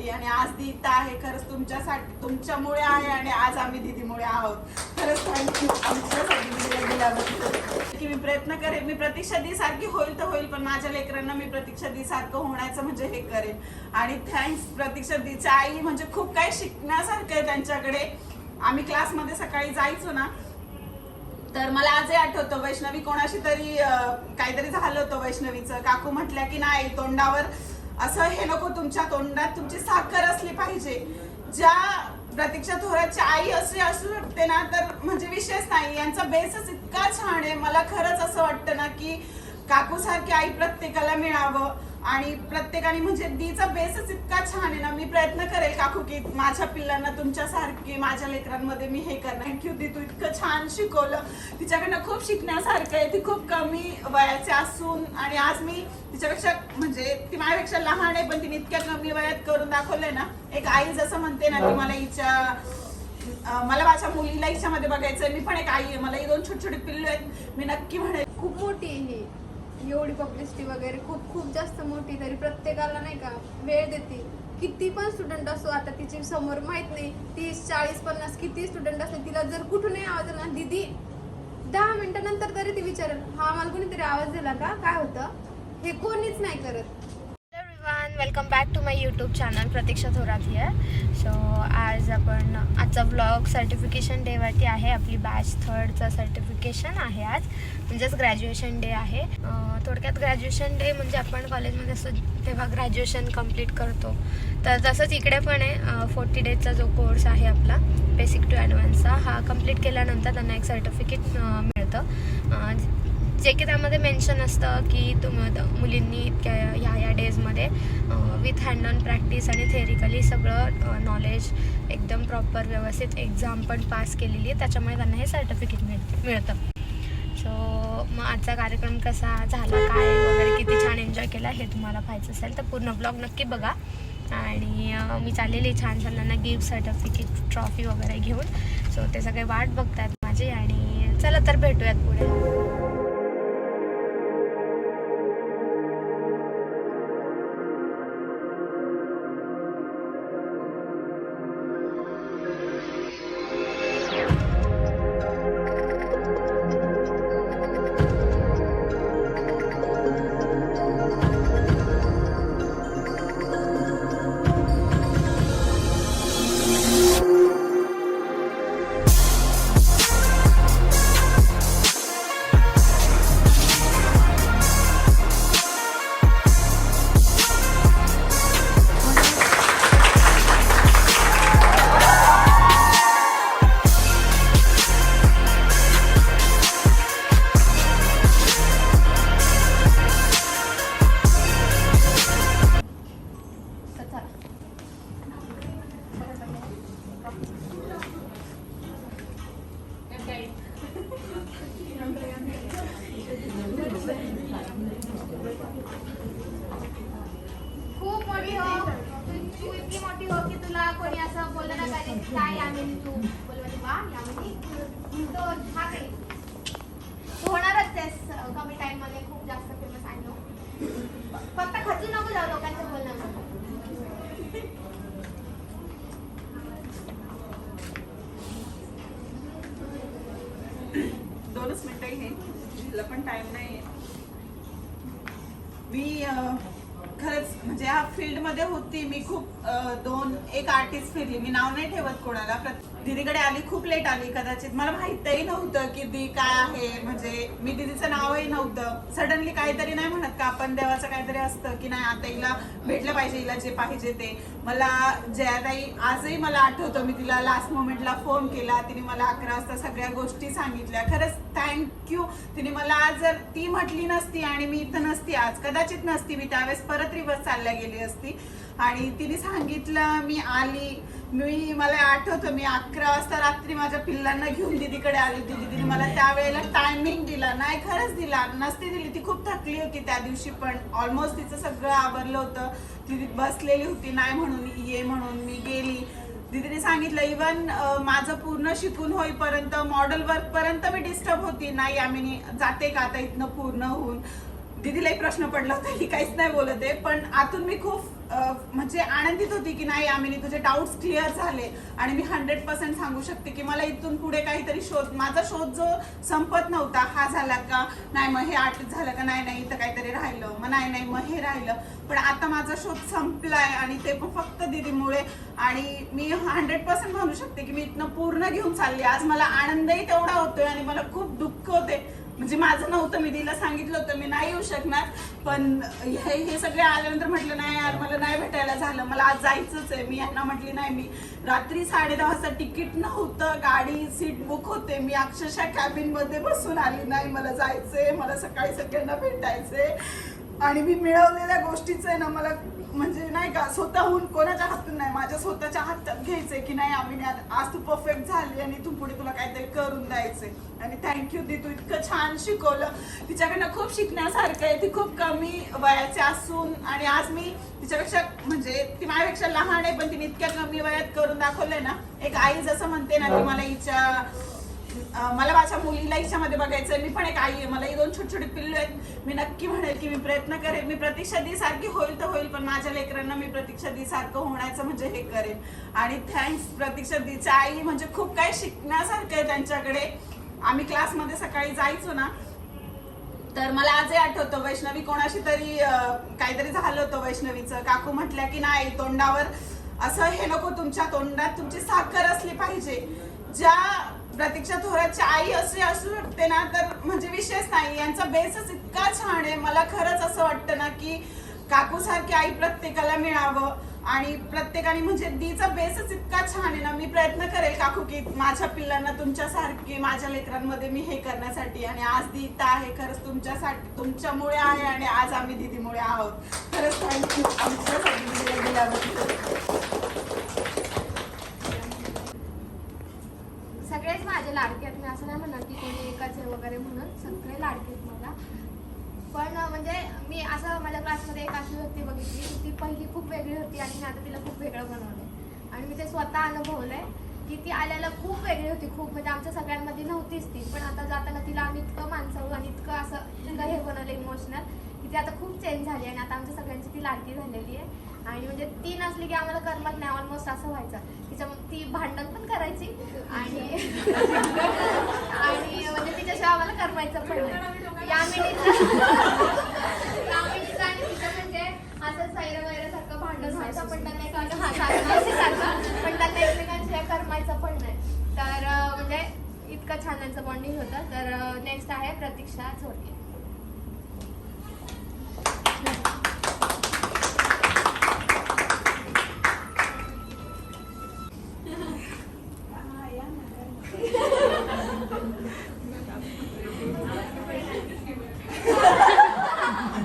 दीदीसाठी आणि आज दी इथं आहे खरंच तुमच्यासाठी, तुमच्यामुळे आहे आणि आज आम्ही दीदीमुळे आहोत. खरंच थँक्यू आमच्यासाठी दीदीला दिल्याबद्दल. की मी प्रयत्न करेन, मी प्रतीक्षा दी सारखी होईल तर होईल, पण माझ्या लेकरांना मी प्रतीक्षा दी सारखं होण्याचं म्हणजे हे करेन. आणि थँक्स प्रतीक्षा दीच्या आई, म्हणजे खूप काही शिकण्यासारखं आहे त्यांच्याकडे. आम्ही क्लासमध्ये सकाळी जायचो ना, तर मला आजही आठवतं वैष्णवी कोणाशी तरी काहीतरी झालं होतं वैष्णवीचं. काकू म्हटल्या की नाही, तोंडावर असं हे नको, तुमच्या तोंडात तुमची साखर असली पाहिजे. ज्या प्रतीक्षा थोरातची आई अशी असू शकते ना, तर म्हणजे विशेष नाही. यांचा बेसच इतका छान आहे. मला खरंच असं वाटतं ना की काकू सारखी आई प्रत्येकाला मिळावं आणि प्रत्येकाने, म्हणजे दीचा बेसच इतका छान आहे ना. मी प्रयत्न करेल काकू की माझ्या पिल्लांना तुमच्यासारखी, माझ्या लेकरांमध्ये मी हे करणार. थँक्यू दी, तू इतकं छान शिकवलं. तिच्याकडनं खूप शिकण्यासारखं आहे. ती खूप कमी वयाची असून आणि आज मी तिच्यापेक्षा, म्हणजे ती माझ्यापेक्षा लहान आहे, पण तिने इतक्या कमी वयात करून दाखवलंय ना. एक आई जसं म्हणते ना की मला माझ्या मुलीला हिच्यामध्ये बघायचंय. मी पण एक आई आहे, मला ही 2 छोटी छोटी पिल्लू आहेत. मी नक्की म्हणेन खूप मोठी आहे ही, एवढी पब्लिसिटी वगैरे खूप खूप जास्त मोठी, तरी प्रत्येकाला नाही का वेळ देते. किती पण स्टुडंट असो, आता तिची समोर माहित नाही 30 40 50 किती स्टुडंट असले, तिला जर कुठूनही आवाज आला ना, दीदी 10 मिनिटानंतर तरी ती विचारेल, हा मला कोणीतरी आवाज दिला का, काय होतं. हे कोणीच नाही करत. Welcome back to my YouTube channel Pratiksha Thorat here. So आजचा व्लॉग सर्टिफिकेशन डेवरती आहे. आपली बॅच 3rdचं सर्टिफिकेशन आहे आज, म्हणजेच ग्रॅज्युएशन डे आहे. थोडक्यात ग्रॅज्युएशन डे म्हणजे आपण कॉलेजमध्ये असतो तेव्हा ग्रॅज्युएशन कंप्लीट करतो, तर तसंच इकडे पण आहे. 40 डेजचा जो कोर्स आहे आपला बेसिक टू ॲडव्हान्सचा, हा कंप्लीट केल्यानंतर त्यांना एक सर्टिफिकेट मिळतं, जे की त्यामध्ये मेन्शन असतं की मुलींनी इतक्या ह्या डेजमध्ये विथ हँड ऑन प्रॅक्टिस आणि थेरिकली सगळं नॉलेज एकदम प्रॉपर व्यवस्थित एक्झाम पण पास केलेली आहे, त्याच्यामुळे त्यांना हे सर्टिफिकेट मिळतं. सो मग आजचा कार्यक्रम कसा झाला, काय वगैरे, किती छान एन्जॉय केला हे तुम्हाला पाहायचं असेल तर पूर्ण ब्लॉग नक्की बघा. आणि मी चाललेली छान छान त्यांना गिफ्ट, सर्टिफिकेट, ट्रॉफी वगैरे घेऊन. सो ते सगळे वाट बघतात माझी. आणि चला तर भेटूयात पुढे. खूप मोठी हो तू, इतकी मोठी हो की तुला कोणी असं बोललं ना पाहिजे काय यामिनी तू बोलवली, वा यामिनी तो हा काही तू होणारच आहेस कमी टाइम मध्ये खूप जास्त फेमस आहे नो. फक्त खचू नको जाऊ लोकांचं बोलणं. दोनच मिनिटं हे, तिला पण टाइम नाही. मी खरंच म्हणजे ह्या फील्डमध्ये होती मी खूप. एक आर्टिस्ट फिरली, मी नाव नाही ठेवत कोणाला. दीदीकडे आली, खूप लेट आली. कदाचित मला माहितही नव्हतं की दी काय आहे, म्हणजे मी दीदीचं नावही नव्हतं. सडनली काहीतरी नाही म्हणत का आपण, देवाचं काहीतरी असतं की नाही आता हिला भेटलं पाहिजे, हिला जे पाहिजे ते. मला जयाताई आजही मला आठवतं, मी तिला लास्ट मोमेंटला फोन केला, तिने मला 11 वाजता सगळ्या गोष्टी सांगितल्या. खरंच थँक्यू. तिने मला आज जर ती म्हटली नसती आणि मी इथं नसती आज, कदाचित नसती मी, त्यावेळेस परत रिवर्स चालल्या गेली असती. आणि तिने सांगितलं, मी आली. मला आठवतं मी 11 वाजता रात्री माझ्या पिल्लांना घेऊन दीदीकडे आली होती. दीदीने मला त्यावेळेला टायमिंग दिला नाही, खरंच दिला, नसती दिली. ती खूप थकली होती त्या दिवशी, पण ऑलमोस्ट तिचं सगळं आवरलं होतं. ती बसलेली होती, नाही म्हणून ये म्हणून मी गेली. दीदीने सांगितलं इवन माझं पूर्ण शिकून होईपर्यंत, मॉडेल वर्क पर्यंत मी डिस्टर्ब होती. नाही आम्ही जाते का आता इथनं पूर्ण होऊन. दीदीलाही प्रश्न पडला होता की काहीच नाही बोलत आहे, पण आतून मी खूप म्हणजे आनंदित होती की नाही आम्ही तुझे डाऊट्स क्लिअर झाले आणि मी 100% सांगू शकते की मला इथून पुढे काहीतरी माझा शोध जो संपत नव्हता, हा झाला का नाही, मग हे आठ झालं का नाही इथं काहीतरी राहिलं, मग नाही मग हे राहिलं, पण आता माझा शोध संपलाय आणि ते पण फक्त दीदीमुळे. आणि मी 100% म्हणू शकते की मी इथनं पूर्ण घेऊन चालली. आज मला आनंदही तेवढा होतोय आणि मला खूप दुःख होते, म्हणजे माझं नव्हतं, मी तिला सांगितलं होतं मी नाही येऊ शकणार, पण हे सगळे आल्यानंतर म्हटलं नाही यार मला नाही भेटायला झालं, मला आज जायचंच आहे. मी यांना म्हटली नाही, मी रात्री 10:30 वाजता तिकीट नव्हतं, गाडी सीट बुक होते, मी अक्षरशः कॅबिन मध्ये बसून आली, नाही मला जायचंय, मला सकाळी सगळ्यांना भेटायचंय. आणि मी मिळवलेल्या गोष्टीचं आहे ना मला म्हणजे नाही का स्वतःहून कोणाच्या हातून नाही, माझ्या स्वतःच्या हातात घ्यायचंय की नाही आम्ही आज तू परफेक्ट झाली आणि तू पुढे तुला काहीतरी करून द्यायचंय. आणि थँक्यू दी, तू इतकं छान शिकवलं. तिच्याकडनं खूप शिकण्यासारखं आहे. ती खूप कमी वयाची असून आणि आज मी तिच्यापेक्षा म्हणजे ती माझ्यापेक्षा लहान आहे, पण तिने इतक्या कमी वयात करून दाखवलंय ना. एक आई जसं म्हणते ना की मला माझ्या मुलीला हिच्यामध्ये बघायचंय, मी पण एक आई आहे, मला ही 2 छोटे पिल्लू आहेत. मी नक्की म्हणेल की मी प्रयत्न करेन, मी प्रतीक्षा दी सारखी होईल तर होईल, पण माझ्या लेकरांना मी प्रतीक्षा दी सारखं होण्याचं म्हणजे हे करेन. आणि थँक्स प्रतीक्षा दीच्या आई, म्हणजे खूप काही शिकण्यासारखं आहे त्यांच्याकडे. आम्ही क्लासमध्ये सकाळी जायचो ना, तर मला आजही आठवतं वैष्णवी कोणाशी तरी काहीतरी झालं होतं वैष्णवीचं. काकू म्हटल्या की नाही तोंडावर असं हे नको, तुमच्या तोंडात तुमची साखर असली पाहिजे. ज्या प्रतीक्षा थोरातची आई अशी असू शकते ना तर म्हणजे विशेष नाही, यांचा बेसच इतका छान आहे. मला खरंच असं वाटतं ना की काकू सारखी आई प्रत्येकाला मिळावं आणि प्रत्येकाने म्हणजे दीचा बेसच इतका छान आहे ना. मी प्रयत्न करेल काकू की माझ्या पिल्लांना तुमच्यासारखी माझ्या लेकरांमध्ये मी हे करण्यासाठी. आणि आज दी इथं आहे खरंच तुमच्यासाठी, तुमच्यामुळे आहे आणि आज आम्ही दीदीमुळे आहोत. खरंच थँक्यू आमच्यासाठी दीदीला दिल्याबद्दल. सगळेच माझे लाडके आहेत, मी असं नाही म्हणणार की कोणी एकाच आहे वगैरे म्हणून, सगळे लाडके आहेत मला. पण म्हणजे मी असं माझ्या क्लासमध्ये एक अशी व्यक्ती बघितली की ती पहिली खूप वेगळी होती आणि मी आता तिला खूप वेगळं बनवलंय. आणि मी ते स्वतः अनुभवलंय की ती आल्याला खूप वेगळी होती, खूप म्हणजे आमच्या सगळ्यांमध्ये नव्हतीच ती, पण आता जाताना तिला आम्ही इतकं माणसाळू आणि इतकं असं तिला हे बनवलं इमोशनल की ती आता खूप चेंज झाली आणि आता आमच्या सगळ्यांची ती लाडकी झालेली आहे. आणि म्हणजे ती नसली की आम्हाला करमत नाही, ऑलमोस्ट असं व्हायचं. ती भांडण पण करायची आणि आणि म्हणजे तिच्याशिवाय आम्हाला करमायचं पण नाही. यामिनीचं आणि तिचं म्हणजे असं सैर वगैरेसारखं भांडण व्हायचं, पण त्यांना पण त्यांना एकमेकांशिवाय करमायचं पण नाही. तर म्हणजे इतकं छान त्यांचं बॉन्डिंग होतं. तर नेक्स्ट आहे प्रतीक्षा झोडके.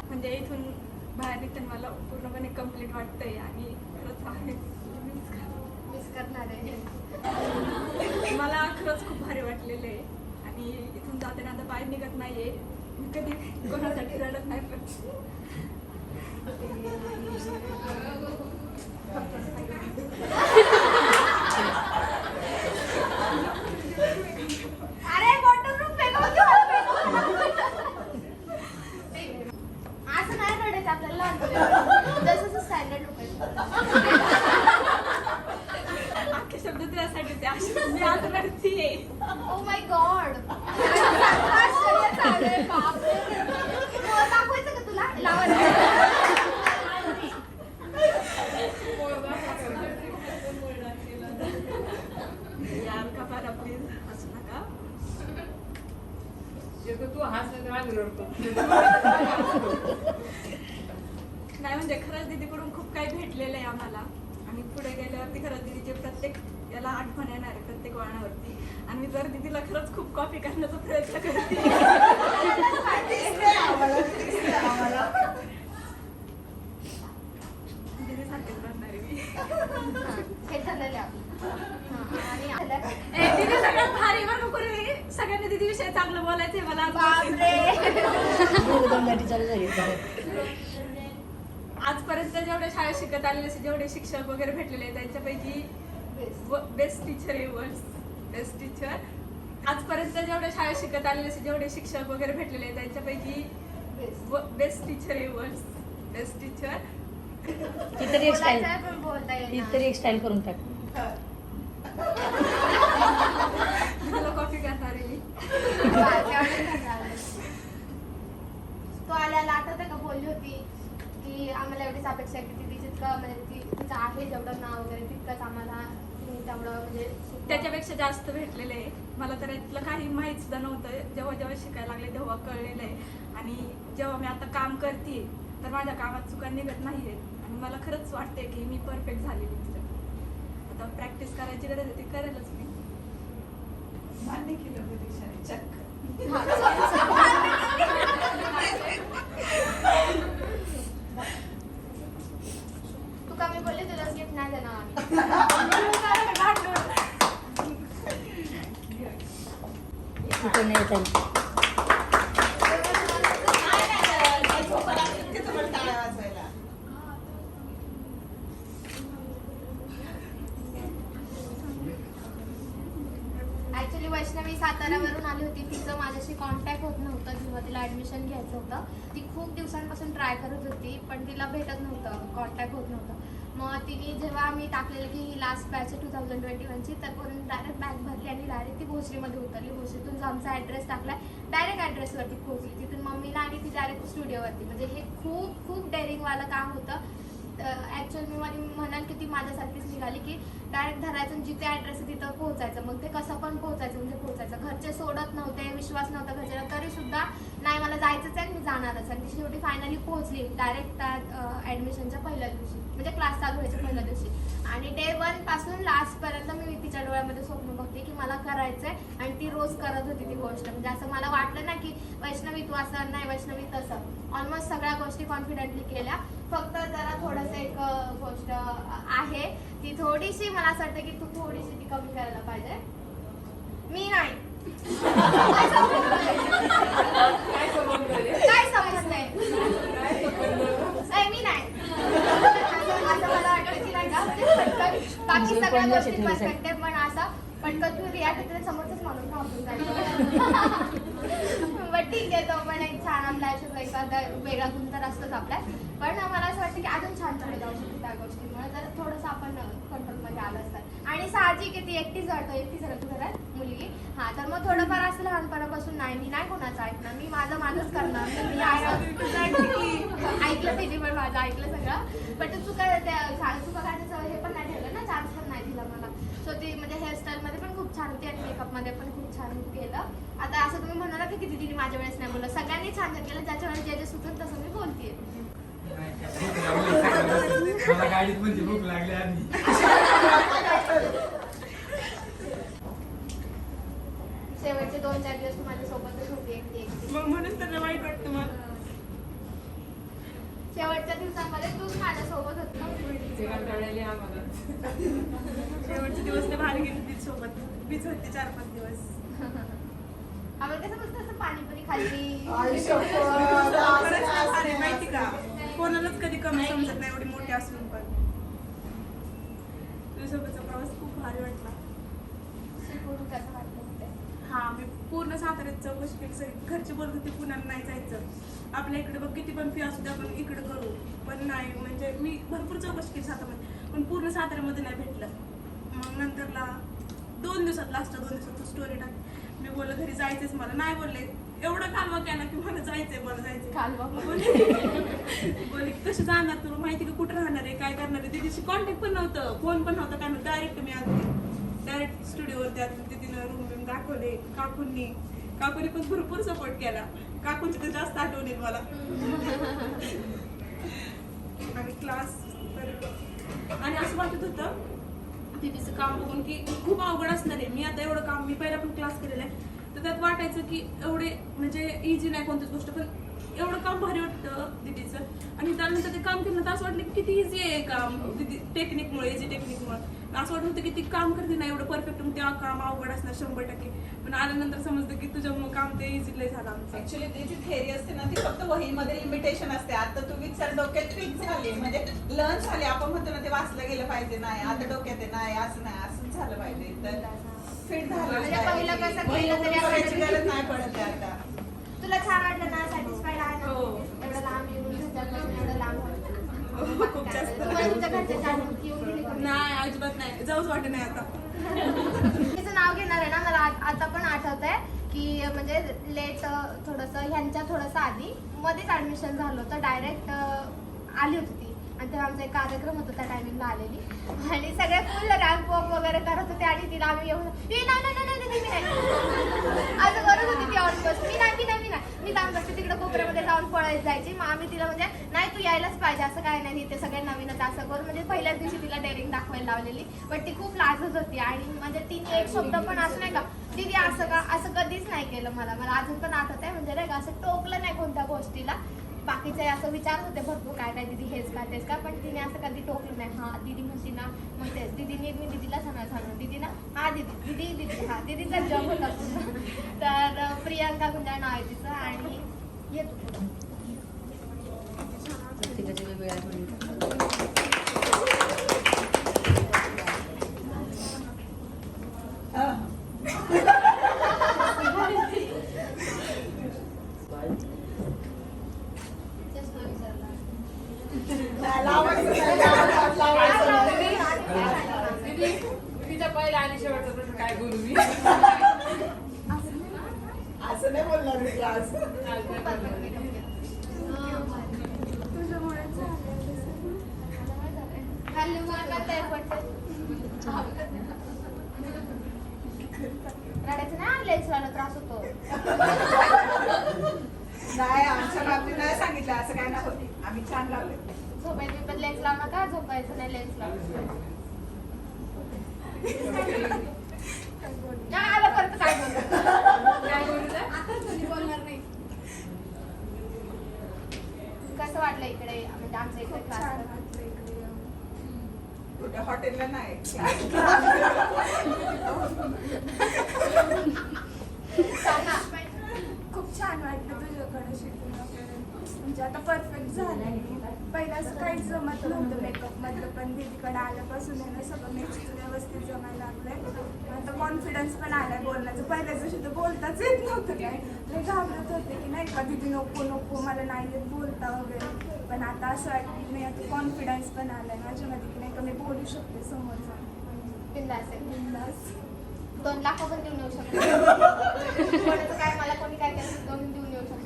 म्हणजे इथून बाहेर निघताना मला पूर्णपणे कम्प्लीट वाटतंय आणि खरंच आहे मिस करणार आहे. मला खरंच खूप भारी वाटलेलं आहे आणि इथून जाताना आता बाहेर निघत नाहीये, मी कधी कोणासाठी रडत नाही. पण अरे बॉटल रूम असं नाही रडायचं आपल्याला, जसं स्टँडर्ड अख्खे शब्द तुझ्यासाठी ते असे मी आता रडतीये. ओ माय गॉड, दाखवायचं का तुला लावायचं? यार का बारा प्लीज असू नका. नाही म्हणजे खरंच दीदीकडून खूप काही भेटलेलं आहे आम्हाला आणि पुढे गेल्यावरती खरंच दीदीचे प्रत्येक याला आठवण येणार आहे प्रत्येक वळणावरती. आणि मी जर दीदीला खरंच खूप कॉपी करण्याचा प्रयत्न करते. दीदी सारखेच बनणार आहे मी. हे झालेलं आहे. दीदी सगळ्यात भारी बरं का पूर्वी सगळ्यांनी दीदी विषयी चांगलं बोलायचंय मला. आजपर्यंत जेवढ्या शाळेत शिकत आलेले जेवढे शिक्षक वगैरे भेटलेले आहेत त्यांच्यापैकी बेस्ट टीचर आहे. बेस्ट टीचर आजपर्यंत जेवढ्या शाळेत शिकत आलेले जेवढे शिक्षक वगैरे भेटलेले आहेत त्यांच्यापैकी best teacher ever. Best teacher. ती तरी एक स्टाईल बोलायचं आहे पण बोलता ती येईल तरी एक स्टाईल करून टाक. तुला कॉफी करणार आहे मी. तो आल्याला आठवत का बोलली होती की आम्हाला एवढीच अपेक्षा आहे की ती जितकं म्हणजे तिचं आहे जेवढं नाव वगैरे तितकंच आम्हाला तिने तेवढं म्हणजे त्याच्यापेक्षा जास्त भेटलेलं आहे. मला तर यातलं काही माहीत सुद्धा नव्हतं. जेव्हा जेव्हा शिकायला लागले तेव्हा कळलेलं आहे. आणि जेव्हा मी आता काम करते तर माझ्या कामात चुका निघत नाही आहेत. आणि मला खरंच वाटते की मी परफेक्ट झालेली तिथं. आता प्रॅक्टिस करायची गरज आहे ती करेलच मी. मान्य केलं प्रतीक्षाने चक्क. तू कमी बोलले तुलाच गिफ्ट नाही देणार कुठं नाही येत टाळ्या वाजवायला. ऍक्च्युली वैष्णवी साताऱ्यावरून आली होती. तिचं माझ्याशी कॉन्टॅक्ट होत नव्हतं जेव्हा तिला ऍडमिशन घ्यायचं होतं. ती खूप दिवसांपासून ट्राय करत होती पण तिला भेटत नव्हतं, कॉन्टॅक्ट होत नव्हतं. मग तिने जेव्हा आम्ही टाकलेलं की ही लास्ट बॅच आहे 2021ची तर करून डायरेक्ट बॅग भरली आणि डायरेक्ट ती भोसरीमध्ये उतरली. भोसरीतून जो आमचा ॲड्रेस टाकला डायरेक्ट ॲड्रेसवरती पोहोचली. तिथून मम्मीला आणि ती डायरेक्ट स्टुडिओवरती. म्हणजे हे खूप खूप डेअरिंगवालं काम होतं. ॲक्च्युअली मी म्हणाल की ती माझ्यासारखीच निघाली की डायरेक्ट धरायचं आणि जिथे ॲड्रेस आहे तिथं पोहोचायचं. मग ते कसं पण पोहोचायचं म्हणजे पोहोचायचं. घरचे सोडत नव्हते, विश्वास नव्हता घरच्याला, तरीसुद्धा नाही मला जायचंच आहे मी जाणारच. आणि ती शेवटी फायनली पोहोचली डायरेक्ट त्या ॲडमिशनच्या पहिल्या दिवशी म्हणजे क्लास चालू व्हायच्या पहिल्या दिवशी. आणि डे 1 पासून लास्टपर्यंत मी तिच्या डोळ्यामध्ये स्वप्न बघते की मला करायचं आहे. आणि ती रोज करत होती ती गोष्ट. म्हणजे असं मला वाटलं ना की वैष्णवी तू असं नाही, वैष्णवी तसं. ऑलमोस्ट सगळ्या गोष्टी कॉन्फिडेंटली केल्या. फक्त जरा थोडंसं एक गोष्ट आहे ती थोडीशी मला असं वाटतं की तू थोडीशी ती कमी करायला पाहिजे. मी नाही काय समजलंय मी नाही असं मला वाटतं की नाही का पटकन बाकी सगळ्या गोष्टी परफेक्ट पण असा पटकन तू रिॲक्ट केलं समोरच माणूस थांबून जायचं. बट ठीक आहे तो पण एक छान आपल्या आयुष्यात एखादा वेगळा गुण तर असतोच आपल्या. पण मला असं वाटतं की अजून छान पुढे जाऊ शकतो त्या गोष्टीमुळे जर थोडंसं आपण कंट्रोलमध्ये आलं असतं. आणि साहजिक आहे ती एकटीच राहतो घरात मुलगी. हां तर मग थोडंफार असं लहानपणापासून नाही मी नाही कोणाचं ऐकणार, मी माझंच करणार. मी ऐकलं तिने पण माझं ऐकलं सगळं. पण तू चुका करण्याचं हे पण नाही ठेवलं ना, चान्स पण नाही दिला मला. सो ती म्हणजे हेअरस्टाईलमध्ये पण खूप छान होती आणि मेकअपमध्ये पण खूप छान केलं. आता असं तुम्ही म्हणाला की किती तिने माझ्या वेळेस नाही बोललं, सगळ्यांनी छान केलं. ज्याच्या वेळेस जे जे सुचत तसं मी बोलते. मला गाडीत म्हणजे भूक लागली आधी. शेवटचे 2-4 दिवस तू माझ्यासोबतच होती एकटी. मग म्हणून तर वाईट वाटतं मला. शेवटच्या दिवसांमध्ये तूच माझ्यासोबत होती ना. शेवटचे दिवस ते भारी गेले बीच सोबत. बीच होते 4-5 दिवस. आम्हाला कसं मस्त असं पाणीपुरी खाल्ली. खरंच भारी आहे, माहिती का कोणालाच कधी कमी समजत नाही एवढी मोठी असून पण. तुझ्यासोबतचा प्रवास खूप भारी वाटला. शिकून कसं वाटलं ते. हा मी पूर्ण साताऱ्यात चौकशी केली. सगळी घरचे बोलत होते पुण्याला नाही जायचं, आपल्या इकडे बघ किती पण फी असू दे आपण इकडे करू. पण नाही म्हणजे मी भरपूर चौकशी केली साताऱ्यामध्ये पण पूर्ण साताऱ्यामध्ये नाही भेटलं. मग नंतरला 2 दिवसात लास्टच्या 2 दिवसात स्टोरी टाक. मी बोलले घरी जायचंच मला. नाही बोलले एवढा कालवा केला की मला जायचंय कालवा बोलले कशी जाणार तुला माहिती का कुठं राहणार आहे काय करणार आहे. तिच्याशी कॉन्टॅक्ट पण नव्हतं, फोन पण नव्हता काय नव्हतं. डायरेक्ट मी आले डायरेक्ट स्टुडिओवरती आले. तिथं रूम बिम दाखवले. काकूंनी पण भरपूर सपोर्ट केला. काकूंची तर जास्त आठवण येईल मला. आणि क्लास आणि असं वाटत होतं तिचं काम बघून की खूप अवघड असणार आहे. मी आता एवढं काम मी पहिला पण क्लास केलेला आहे तर त्यात वाटायचं की एवढे म्हणजे इझी नाही कोणतीच गोष्ट, पण एवढं काम भारी वाटतं दीदीचं. आणि त्यानंतर ते काम केलं तर असं वाटलं की किती इझी आहे काम दीदी टेक्निकमुळे, इझी टेक्निकमुळे. असं वाटत होतं की ती काम करते ना एवढं परफेक्ट, मग ते काम अवघड असणार 100%. पण आल्यानंतर समजतं की तुझ्यामुळे काम ते इझिली झालं आमचं. ऍक्च्युली ती जी थेअरी असते ना ती फक्त वहीमध्ये लिमिटेशन असते. आता तू विचार डोक्यात फिक्स झाली म्हणजे लर्न झाली. आपण म्हणतो ना ते वाचलं गेलं पाहिजे, नाही आता डोक्यात आहे नाही असं नाही असंच झालं पाहिजे. तर फिट झालं म्हणजे पहिलं कसं केलं तरी करायची गरज नाही पडत आहे आता. तुला छान वाटलं ना, सॅटिस्फाईड आहे ना? हो. एवढं लांब येऊन तुझ्यापासून एवढं लांब खूप जास्त. तुम्हाला तुमच्या घरच्या येऊन गेली का? नाही अजिबात नाही, जाऊच वाटत नाही आता. तिचं नाव घेणार आहे ना, मला आता पण आठवत आहे की म्हणजे लेट थोडंसं ह्यांच्या थोडंसं आधी मध्येच ऍडमिशन झालं होतं. डायरेक्ट आली होती ती आणि तेव्हा आमचा एक कार्यक्रम होता, त्या टायमिंगला आलेली आणि सगळे फुल रॅम्प वॉक वगैरे करत होते आणि तिला आम्ही येऊन मी नाही असं करत होती ती ऑलमोस्ट. मी जाऊन बसते तिकडे कोपऱ्यामध्ये जाऊन पळत जायची. मग आम्ही तिला म्हणजे नाही तू यायलाच पाहिजे असं काय नाही, ते सगळे नवीनच असं करून म्हणजे पहिल्याच दिवशी तिला डेअरिंग दाखवायला लावलेली. पण ती खूप लाजत होती आणि म्हणजे तिने एक शब्द पण असं नाही का दीदी असं का असं कधीच नाही केलं. मला अजून पण आठवत आहे म्हणजे नाही का असं टोकलं नाही कोणत्या गोष्टीला. बाकीचे असं विचारत होते भरपूर काय काय दीदी हेच का तेच का, पण तिने असं कधी टोकलं नाही. हा दीदी म्हणते ना, मग तेच दीदीने मी दीदीला सांगणार दीदी ना, हा दीदी हा दीदीचा जॉब होता पूर्ण. तर प्रियांका गुंजाळ नाव आहे तिचं आणि येतो पुढं. प्रत्येकाचे वेगवेगळ्या आठवणी. तिच्या पहिला आणि शेवटचा प्रश्न काय बोलू मी? असं नाही बोलणार मी क्लास. रडायचं ना, लेन्स लावला त्रास होतो. नाही आमच्या बाबतीत नाही सांगितलं असं काय नाही होते, आम्ही छान लावले. झोपायचं पण लेन्स लावू नका, झोपायचं नाही लेन्स लावू. काय आलं परत काय बोलणार नाही. कसं वाटलं इकडे म्हणजे आमच्या इकडे क्लास? कुठे हॉटेलला नाही. खूप छान वाटलं तुझ्याकडे शिकून वगैरे. म्हणजे आता परफेक्ट झालंय. पहिलं असं काहीच जमत नव्हतं मेकअप मधलं, पण दीदीकडे आल्यापासून आहे ना सगळं मेकअप व्यवस्थित जमायला लागलंय. आता कॉन्फिडन्स पण आलाय बोलण्याचं. पहिल्या दिवशी तर बोलताच येत नव्हतं काय, लय घाबरत होते की नाही का दीदी नको मला नाही येत बोलता वगैरे. पण आता असं वाटतं की नाही, आता कॉन्फिडन्स पण आलाय माझ्यामध्ये की नाही का मी बोलू शकते समोर जाऊन. बिंदास आहे. बिंदास. 2 लाख पण देऊन येऊ शकतो. कोणाचं काय मला कोणी काय केलं 2 देऊन येऊ शकतो.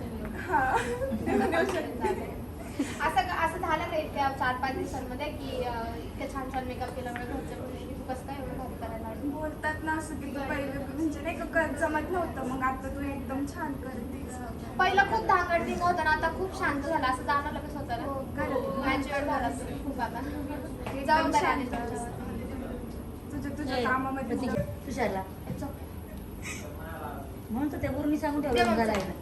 असं झालं का इतक्या 4-5 दिवसांमध्ये की इतक्या छान मेकअप केल्यामुळे घरच्या बोलले की तू कसं काय एवढं भारी करायला लागली? बोलतात ना असं की तू पहिले म्हणजे नाही का जमत नव्हतं, मग आता तू एकदम छान करतेस. पहिलं खूप धांगडधिंग होतं ना, आता खूप शांत झालं असं जाणवलं का स्वतःला? हो, खरं. मॅच्युअर झाला असेल खूप आता. जबाबदारी आली तुमच्यावर. तुझ्या कामामध्ये तुषारला It's okay. म्हणून तर त्या गुरुनी सांगून ठेवलं घालायला.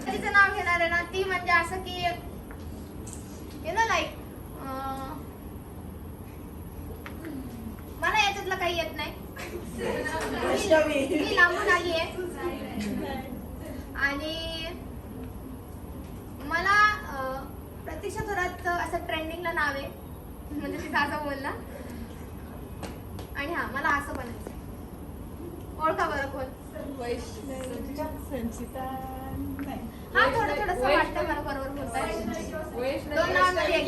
तिचं नाव घेणार आहे ना, ती म्हणजे असं की लाईक मला याच्यातलं काही येत नाही. मी लांबून आली आहे आणि मला प्रतीक्षा थोरात असं ट्रेंडिंगला नाव आहे म्हणजे तिचं असं बोलला. आणि हा मला असं बनायचं. ओळखा बरं कोण? संचिता नाही. हा थोडंसं वाटतं मला बरोबर बोलताय. 2 नावांमध्ये एक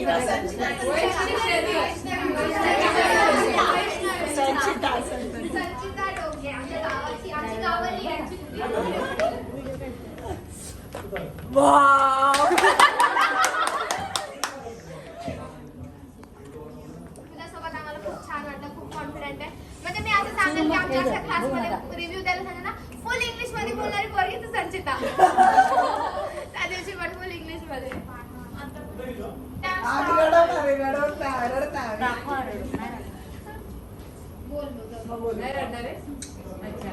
संचिता डोके आमच्या गावाची आमची गावाली आहे. तुझ्यासोबत आम्हाला खूप छान वाटलं, खूप कॉन्फिडंट आहे. म्हणजे मी असं सांगेल की आमच्या अशा क्लासमध्ये रिव्ह्यू द्यायला सांगा ना, फुल इंग्लिश मध्ये बोलणारी पोरगी तू संचिता. त्या दिवशी पण फुल इंग्लिश मध्ये.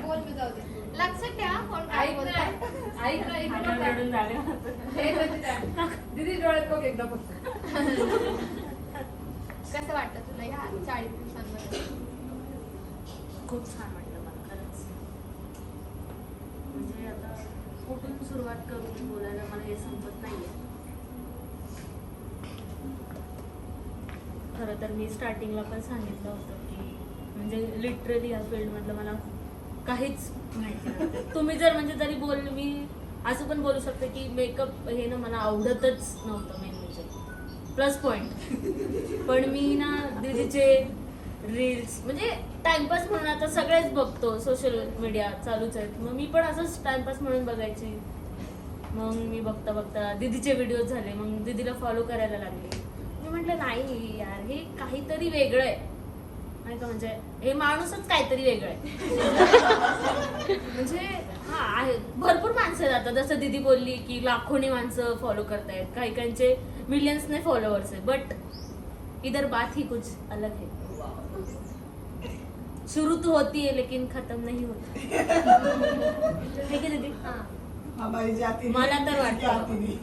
बोल मी जाऊ दे. लक्षात ठेवा कोण काय बोलतंय. कसं वाटतं तुला ह्या 40 दिवसांमध्ये? खूप छान वाटलं मला खरंच. म्हणजे आता कुठून सुरुवात करून बोलायला मला हे समजत नाहीये. खरं तर मी स्टार्टिंगला पण सांगितलं होतं की म्हणजे लिटरली या फील्डमधलं मला काहीच माहिती नव्हतं. तुम्ही जर म्हणजे जरी मी असं पण बोलू शकते की मेकअप हे ना मला आवडतच नव्हतं मेन म्हणजे प्लस पॉइंट. पण मी ना दीदीचे रील्स म्हणजे टाइमपास म्हणून आता सगळेच बघतो, सोशल मीडिया चालूच आहेत, मग मी पण असंच टाइमपास म्हणून बघायची. मग मी बघता बघता दीदीचे व्हिडिओ झाले, मग दीदीला फॉलो करायला लागले. मी म्हटलं नाही यार हे काहीतरी वेगळं आहे नाही का, म्हणजे हे माणूसच काहीतरी वेगळं आहे. म्हणजे हा आहे भरपूर माणसं आहेत आता, जसं दीदी बोलली की लाखोनी माणसं फॉलो करतायत, काही काहींचे मिलियन्सने फॉलोअर्स आहे, बट इधर बात ही कुछ अलग है. शुरू तो होती है लेकिन खत्म नहीं होती है की दीदी. हमारी जाती मला तर वाटतं. जाती नहीं.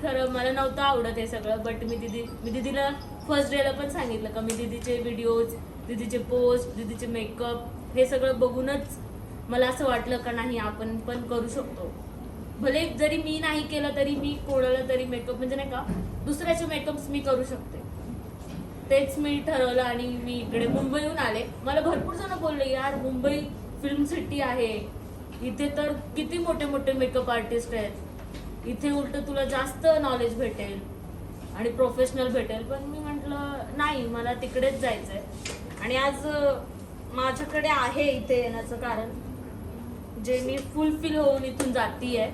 खरं मला नव्हतं आवडत हे सगळं, बट मी दीदीला फर्स्ट डेला पण सांगितलं का मी दीदीचे व्हिडिओज, दीदीचे पोस्ट, दीदीचे मेकअप हे सगळं बघूनच मला असं वाटलं का नाही आपण पण करू शकतो. भले जरी मी नाही केलं तरी मी कोणाला तरी मेकअप म्हणजे नाही का दुसऱ्याचे मेकअप्स मी करू शकते. तेच मी ठरवलं आणि मी इकडे मुंबईहून आले. मला भरपूर जण बोलले यार मुंबई फिल्म सिटी आहे, इथे तर किती मोठे मोठे मेकअप आर्टिस्ट आहेत, इथे उलट तुला जास्त नॉलेज भेटेल आणि प्रोफेशनल भेटेल. पण मी म्हटलं नाही मला तिकडेच जायचंय. आणि आज माझ्याकडे आहे इथे येण्याचं कारण जे मी फुलफिल होऊन इथून जातीये.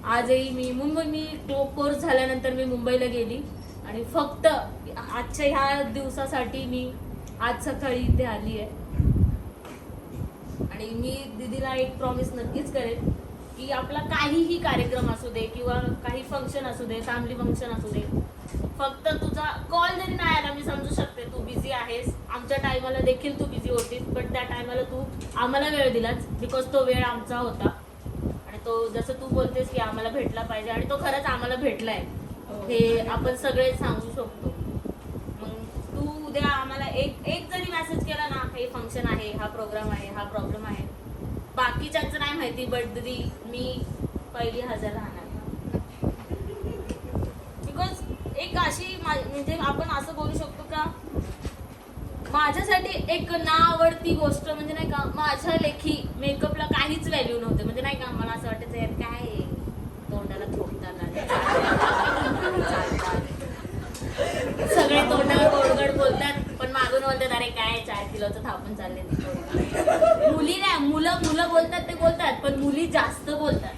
आजही मी कोर्स झाल्यानंतर मी मुंबईला गेली आणि फक्त आजच्या ह्या दिवसासाठी मी आज सकाळी इथे आली आहे. आणि मी दीदीला एक प्रॉमिस नक्कीच करेन की आपला काहीही कार्यक्रम असू दे किंवा काही फंक्शन असू दे, फॅमिली फंक्शन असू दे, फक्त तुझा कॉल जरी नाही आला मी समजू शकते तू बिझी आहेस. आमच्या टायमाला देखील तू बिझी होतीस, पण त्या टायमाला तू आम्हाला वेळ दिलाच बिकॉज तो वेळ आमचा होता. आणि तो जसं तू बोलतेस की आम्हाला भेटला पाहिजे आणि तो खरंच आम्हाला भेटलाय हे आपण सगळे सांगू शकतो. मग तू उद्या आम्हाला एक जरी मेसेज केला ना हे फंक्शन आहे, हा प्रोग्राम आहे, हा प्रॉब्लेम आहे, बाकीच्यांचं नाही माहिती बट दीदी मी पहिली हजर राहणार. बिकॉज एक अशी म्हणजे आपण असं बोलू शकतो का माझ्यासाठी एक ना आवडती गोष्ट म्हणजे नाही का माझ्या लेखी मेकअपला काहीच व्हॅल्यू नव्हते. म्हणजे नाही का मला असं वाटायचं यार काय तोंडाला थोपताना सगळे तोंडावर गोडगड बोलतात पण मागून बोलतात अरे काय 4 किलोचं थापून चालले. मुली नाही मुलं बोलतात ते बोलतात पण मुली जास्त बोलतात,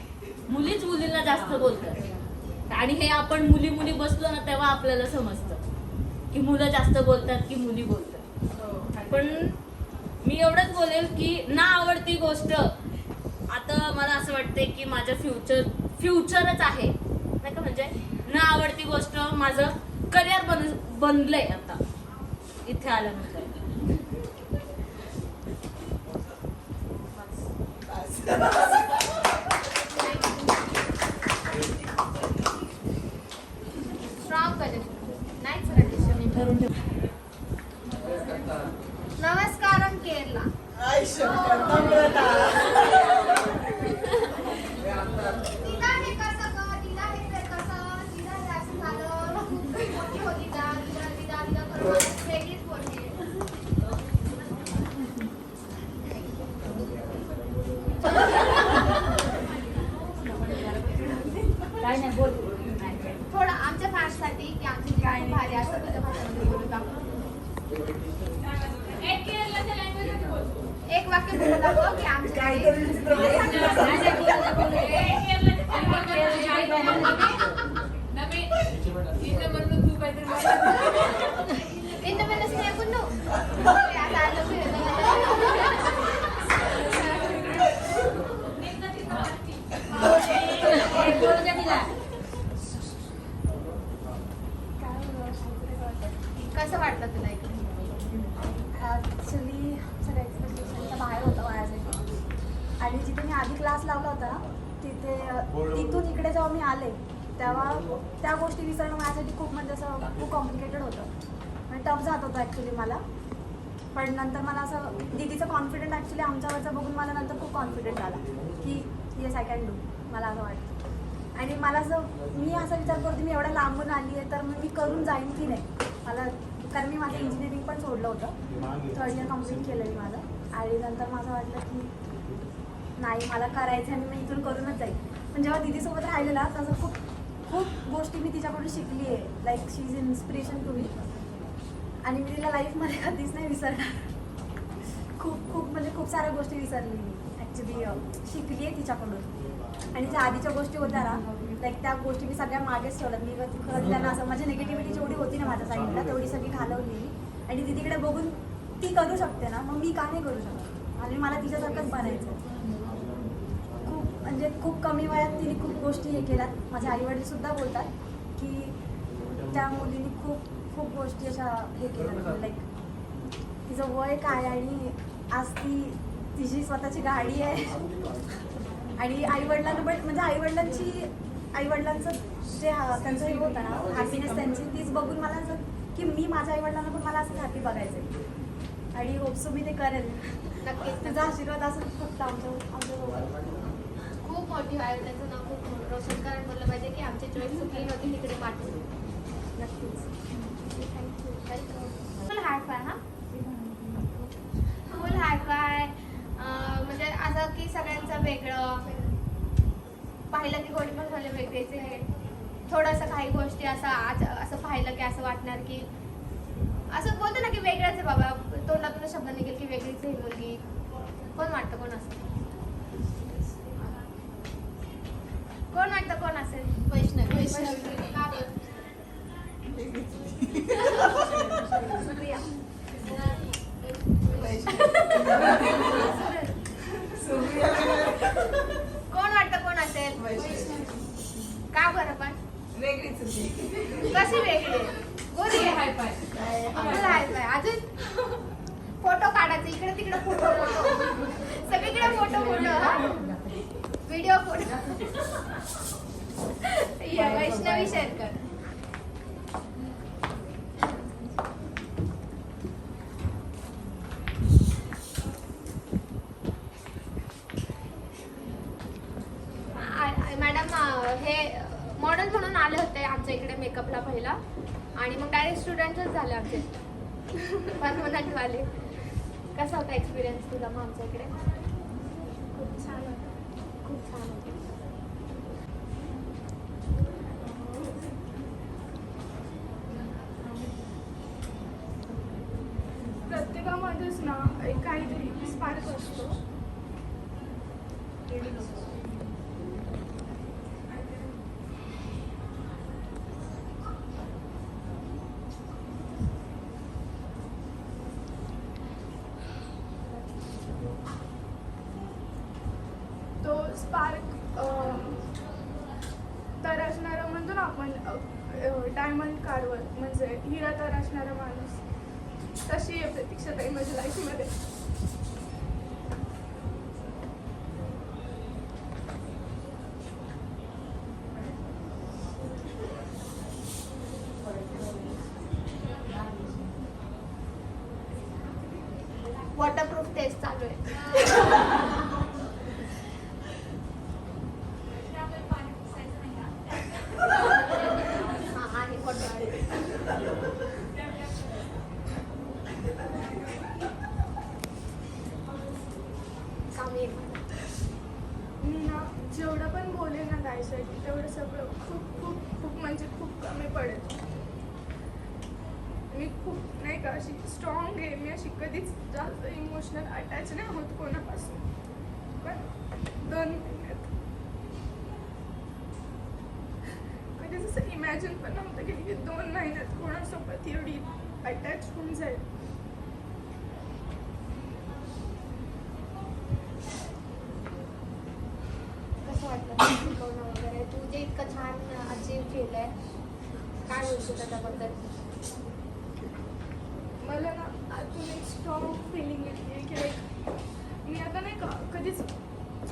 मुलीच मुलींना जास्त बोलतात. आणि हे आपण मुली बसलो ना तेव्हा आपल्याला समजतं की मुलं जास्त बोलतात की मुली बोलतात. पण मी एवढंच बोलेल की ना आवडती गोष्ट आता मला असं वाटते की माझं फ्युचरच आहे नाही का. म्हणजे ना आवडती गोष्ट माझं करिअर बनलंय आता इथे आल्यानंतर. स्ट्रॉंग नाहीच. नमस्कारम केरला. आई शपथ, नम्रता. तिला हे कसं ग, तिला हे कसं, तिला हे असं झालं, मोठी होती का, तिला करून वेगळीच बोलते. काय नाही बोल थोडं आमच्या फॅन्ससाठी की आमची काय भारी असं तुझ्या भाषेमध्ये बोलू दाखव. एक वाक्य बोलू दाखव की आमच्या काहीतरी विचित्र इंडिपेंडन्स डे कुठं कसं वाटलं तुला इकडे? ॲक्च्युली सगळ्या एक्सपेक्टेशनच्या बाहेर होतं माझ्यासाठी. आणि जिथे मी आधी क्लास लावला होता ना तिथून इकडे जेव्हा मी आले तेव्हा त्या गोष्टी विसरणं माझ्यासाठी खूप म्हणजे असं खूप कॉम्प्लिकेटेड होतं. म्हणजे टफ जात होतं ॲक्च्युली मला. पण नंतर मला असं दीदीचं कॉन्फिडंट ॲक्च्युली आमच्यावरचं बघून मला नंतर खूप कॉन्फिडंट आला की येस आय कॅन डू. मला असं वाटतं. आणि मला असं मी असा विचार करते मी एवढ्या लांबून आली आहे तर मग मी करून जाईन की नाही. मला कारण मी माझं इंजिनिअरिंग पण सोडलं होतं, 3rd इयर कम्प्लीट केलं मी माझं. आणि नंतर माझं वाटलं की नाही मला करायचं आणि मी इथून करूनच जाईल. पण जेव्हा दीदीसोबत राहिलेला तसं खूप खूप गोष्टी मी तिच्याकडून शिकली आहे. Like she is inspiration to me. आणि मी तिला लाईफमध्ये कधीच नाही विसरणार. खूप खूप म्हणजे खूप साऱ्या गोष्टी विसरली मी ॲक्च्युली, शिकली आहे तिच्याकडून. आणि ज्या आधीच्या गोष्टी होत्या ना, लाईक त्या गोष्टी मी सगळ्या मागेच ठेवल्यात. मी खरं त्यांना असं माझी निगेटिव्हिटी जेवढी होती ना माझ्या साईडला तेवढी सगळी घालवली मी. आणि दीदीकडे बघून ती करू शकते ना, मग मी का नाही करू शकत. आणि मला तिच्यासारखंच बनायचं. खूप म्हणजे खूप कमी वयात तिने खूप गोष्टी हे केल्यात. माझे आईवडीलसुद्धा बोलतात की त्या मुलीने खूप खूप गोष्टी अशा हे केल्या. लाईक तिचं वय काय आणि आज ती तिची स्वतःची गाडी आहे. आणि आईवडिलांना पण म्हणजे आईवडिलांचं जे त्यांचं हे होतं ना हॅपीनेस त्यांची, तीच बघून मला असं की मी माझ्या आईवडिलांना पण मला असं हॅपी बघायचं. आणि होपसो मी ते करेल. नक्कीच तुझा आशीर्वाद असं फक्त आमच्यासोबत. खूप मोठी आहे, त्याचं नाव खूप रोशन करायला बोललं पाहिजे की आमची चॉईस चुकली नव्हती, तिकडे पाठवली. नक्कीच. थँक्यू. वेलकम. फुल हाय फाय हा, फुल हाय फाय. म्हणजे असं की सगळ्यांचं वेगळं पाहिलं की कोणी पण झालं वेगळेच आहे. थोडंसं काही गोष्टी असं आज असं पाहिलं की असं वाटणार की असं बोलतो ना की वेगळंच आहे बाबा, तोंडातून शब्द निघेल की वेगळीच आहे मुलगी. कोण वाटतं कोण असेल, कोण वाटतं कोण असेल? वैष्णवी. का बरं? प्रिया. कोण वाटतं कोण असेल? का बरं पण? वेगळीच होती. कशी वेगळी आहे? गोरी आहे. हाय फाय. अजून फोटो काढायचे, इकडे तिकडे फोटो सगळीकडे photo video photo. Vaishnavi Sherkar. Madam हे मॉडेल म्हणून आले होते आमच्या इकडे मेकअपला पहिला, आणि मग डायरेक्ट स्टुडंटच झाले आमचे परमनंटवाले. कसा होता एक्सपिरियन्स तुझा मग आमच्या इकडे? खूप छान होतं. खूप छान होता. प्रत्येकामध्येच ना एक काहीतरी स्पार्क असतो. तो स्पार्क तरसणारं म्हणतो ना आपण, डायमंड कारवर म्हणजे हिरा तरसणारा माणूस, तशी आहे प्रतीक्षाताई माझ्या लाईफमध्ये. वॉटरप्रूफ टेस्ट चालू आहे. हा आहे मी ना जेवढं पण बोलेन ना गायसाठी तेवढं सगळं खूप खूप खूप म्हणजे खूप कमी पडेल. मी खूप नाही का अशी स्ट्रॉंग आहे. मी अशी कधीच जास्त इमोशनल अटॅच नाही होत कोणापासून. पण 2 महिन्यात कधीच असं इमॅजिन पण नव्हतं की 2 महिन्यात कोणासोबत एवढी अटॅच होऊन जाईल. कसं वाटलं शिकवणं वगैरे? तू जे इतकं छान अचीव केलंय, काय बोलतो त्याच्याबद्दल? मला ना आतून एक स्ट्रॉंग फिलिंग येते की लाईक मी आता नाही का कधीच